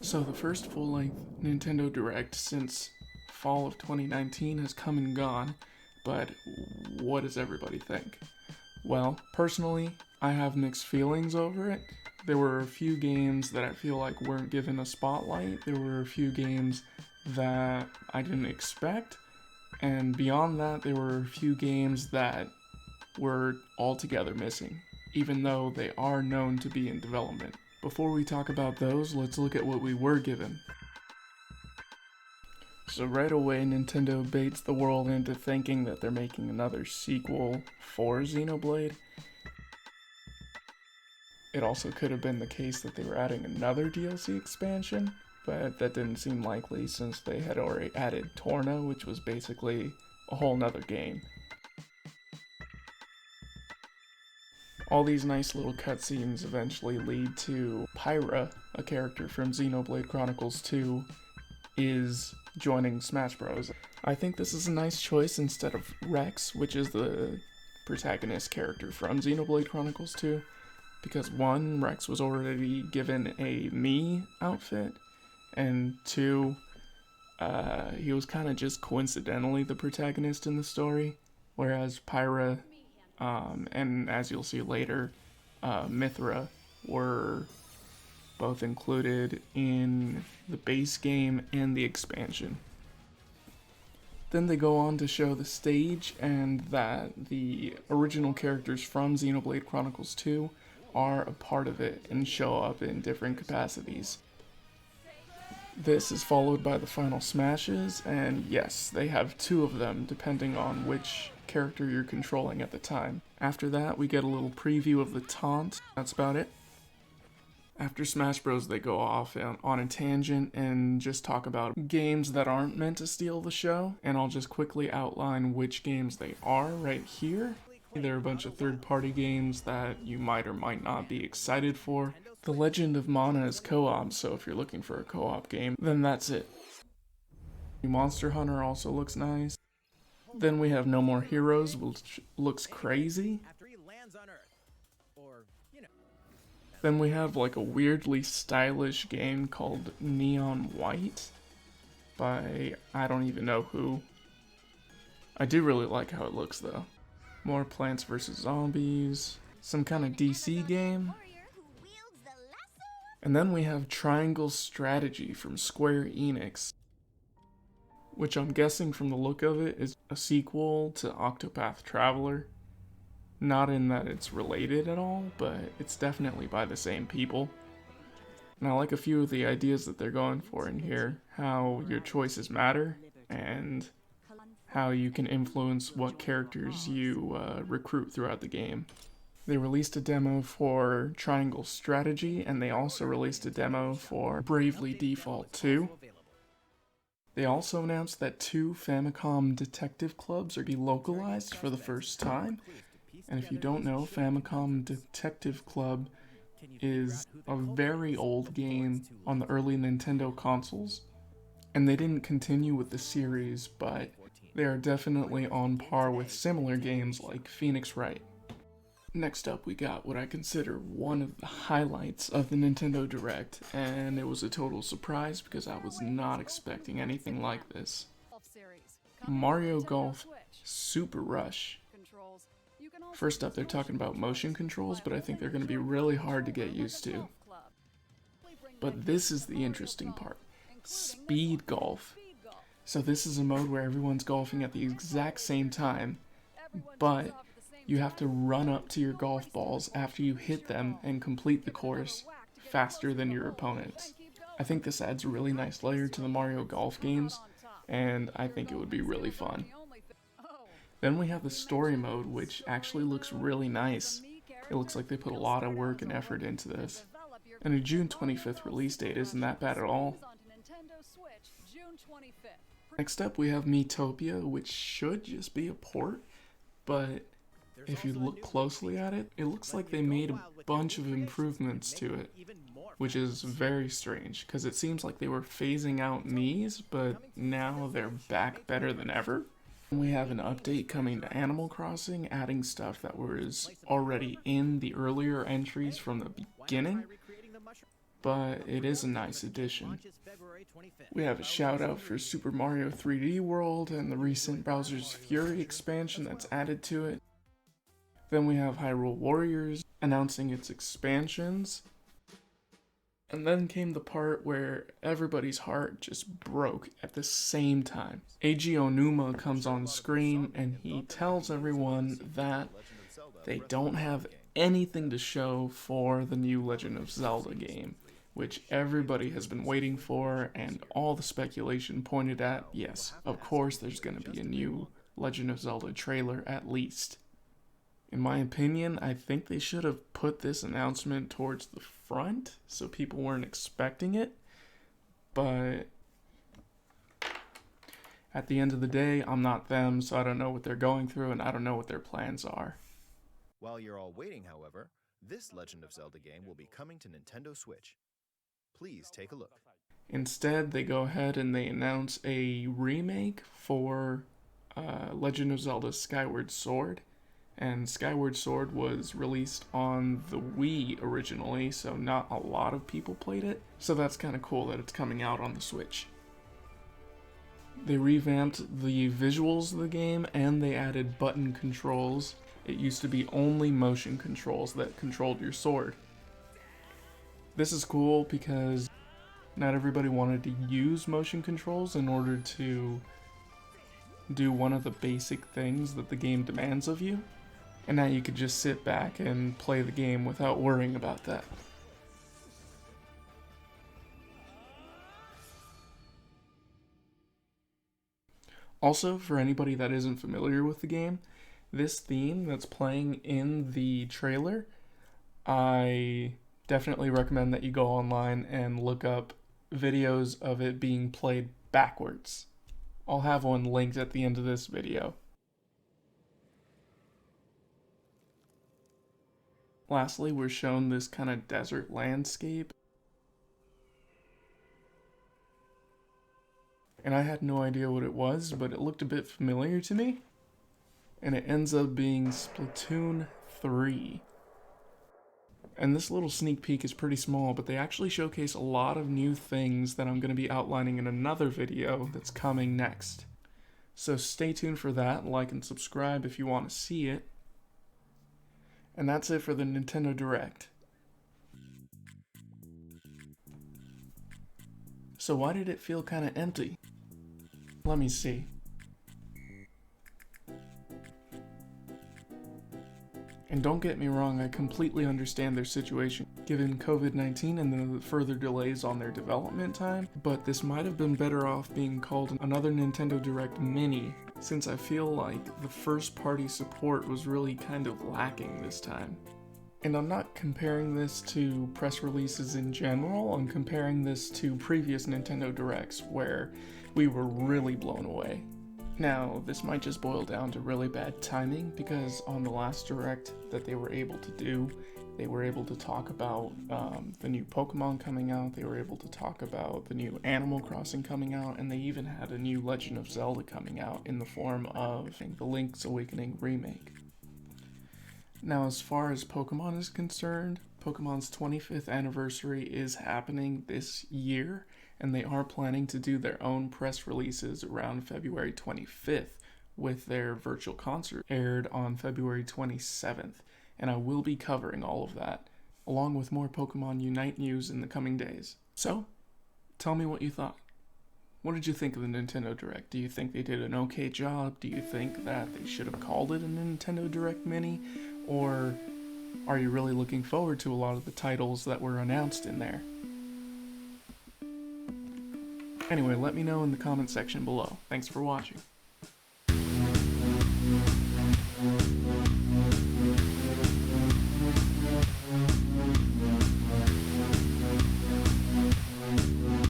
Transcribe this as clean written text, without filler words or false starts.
So the first full-length Nintendo Direct since fall of 2019 has come and gone, but what does everybody think? Well, personally, I have mixed feelings over it. There were a few games that I feel like weren't given a spotlight. There were a few games that I didn't expect. And beyond that, there were a few games that were altogether missing, even though they are known to be in development. Before we talk about those, let's look at what we were given. So right away, Nintendo baits the world into thinking that they're making another sequel for Xenoblade. It also could have been the case that they were adding another DLC expansion, but that didn't seem likely since they had already added Torna, which was basically a whole nother game. All these nice little cutscenes eventually lead to Pyra, a character from Xenoblade Chronicles 2, is joining Smash Bros. I think this is a nice choice instead of Rex, which is the protagonist character from Xenoblade Chronicles 2, because one, Rex was already given a Mii outfit, and two, he was kind of just coincidentally the protagonist in the story, whereas Pyra, and as you'll see later, Mithra were both included in the base game and the expansion. Then they go on to show the stage and that the original characters from Xenoblade Chronicles 2 are a part of it and show up in different capacities. This is followed by the final smashes, and yes, they have two of them depending on which character you're controlling at the time. After that, we get a little preview of the taunt. That's about it. After Smash Bros, they go off on a tangent and just talk about games that aren't meant to steal the show, and I'll just quickly outline which games they are right here. There are a bunch of third-party games that you might or might not be excited for. The Legend of Mana is co-op, so if you're looking for a co-op game, then that's it. Monster Hunter also looks nice. Then we have No More Heroes, which looks crazy. Then we have like a weirdly stylish game called Neon White by I don't even know who. I do really like how it looks though. More Plants vs. Zombies, some kind of DC game. And then we have Triangle Strategy from Square Enix, which I'm guessing from the look of it is a sequel to Octopath Traveler. Not in that it's related at all, but it's definitely by the same people. And I like a few of the ideas that they're going for in here, how your choices matter, and how you can influence what characters you recruit throughout the game. They released a demo for Triangle Strategy, and they also released a demo for Bravely Default 2. They also announced that 2 Famicom Detective Clubs are to be localized for the first time. And if you don't know, Famicom Detective Club is a very old game on the early Nintendo consoles. And they didn't continue with the series, but they are definitely on par with similar games like Phoenix Wright. Next up, we got what I consider one of the highlights of the Nintendo Direct, and it was a total surprise because I was not expecting anything like this. Mario Golf Super Rush. First up, they're talking about motion controls, but I think they're going to be really hard to get used to. But this is the interesting part. Speed Golf. So this is a mode where everyone's golfing at the exact same time, but you have to run up to your golf balls after you hit them and complete the course faster than your opponents. I think this adds a really nice layer to the Mario Golf games, and I think it would be really fun. Then we have the story mode, which actually looks really nice. It looks like they put a lot of work and effort into this. And a June 25th release date isn't that bad at all. Next up we have Metopia, which should just be a port, but if you look closely at it, it looks like they made a bunch of improvements to it, which is very strange, because it seems like they were phasing out Mii's, but now they're back better than ever. We have an update coming to Animal Crossing, adding stuff that was already in the earlier entries from the beginning. but it is a nice addition. We have a shout out for Super Mario 3D World and the recent Bowser's Fury expansion that's added to it. Then we have Hyrule Warriors announcing its expansions. And then came the part where everybody's heart just broke at the same time. Eiji Onuma comes on screen and he tells everyone that they don't have anything to show for the new Legend of Zelda game, which everybody has been waiting for, and all the speculation pointed at, yes, of course there's going to be a new Legend of Zelda trailer at least. In my opinion, I think they should have put this announcement towards the front so people weren't expecting it, but at the end of the day, I'm not them, so I don't know what they're going through and I don't know what their plans are. While you're all waiting, however, this Legend of Zelda game will be coming to Nintendo Switch. Please take a look. Instead, they go ahead and they announce a remake for Legend of Zelda Skyward Sword. And Skyward Sword was released on the Wii originally, so not a lot of people played it. So that's kind of cool that it's coming out on the Switch. They revamped the visuals of the game and they added button controls. It used to be only motion controls that controlled your sword. This is cool because not everybody wanted to use motion controls in order to do one of the basic things that the game demands of you. And now you could just sit back and play the game without worrying about that. Also, for anybody that isn't familiar with the game, this theme that's playing in the trailer, I definitely recommend that you go online and look up videos of it being played backwards. I'll have one linked at the end of this video. Lastly, we're shown this kind of desert landscape. And I had no idea what it was, but it looked a bit familiar to me. And it ends up being Splatoon 3. And this little sneak peek is pretty small, but they actually showcase a lot of new things that I'm going to be outlining in another video that's coming next. So stay tuned for that, like and subscribe if you want to see it. And that's it for the Nintendo Direct. So why did it feel kind of empty? Let me see. And don't get me wrong, I completely understand their situation, given COVID-19 and the further delays on their development time, but this might have been better off being called another Nintendo Direct Mini, since I feel like the first-party support was really kind of lacking this time. And I'm not comparing this to press releases in general, I'm comparing this to previous Nintendo Directs, where we were really blown away. Now, this might just boil down to really bad timing, because on the last Direct that they were able to do, they were able to talk about the new Pokemon coming out, they were able to talk about the new Animal Crossing coming out, and they even had a new Legend of Zelda coming out in the form of the Link's Awakening remake. Now, as far as Pokemon is concerned, Pokemon's 25th anniversary is happening this year, and they are planning to do their own press releases around February 25th, with their virtual concert aired on February 27th, and I will be covering all of that, along with more Pokemon Unite news in the coming days. So, tell me what you thought. What did you think of the Nintendo Direct? Do you think they did an okay job? Do you think that they should have called it a Nintendo Direct Mini? Or are you really looking forward to a lot of the titles that were announced in there? Anyway, let me know in the comment section below. Thanks for watching.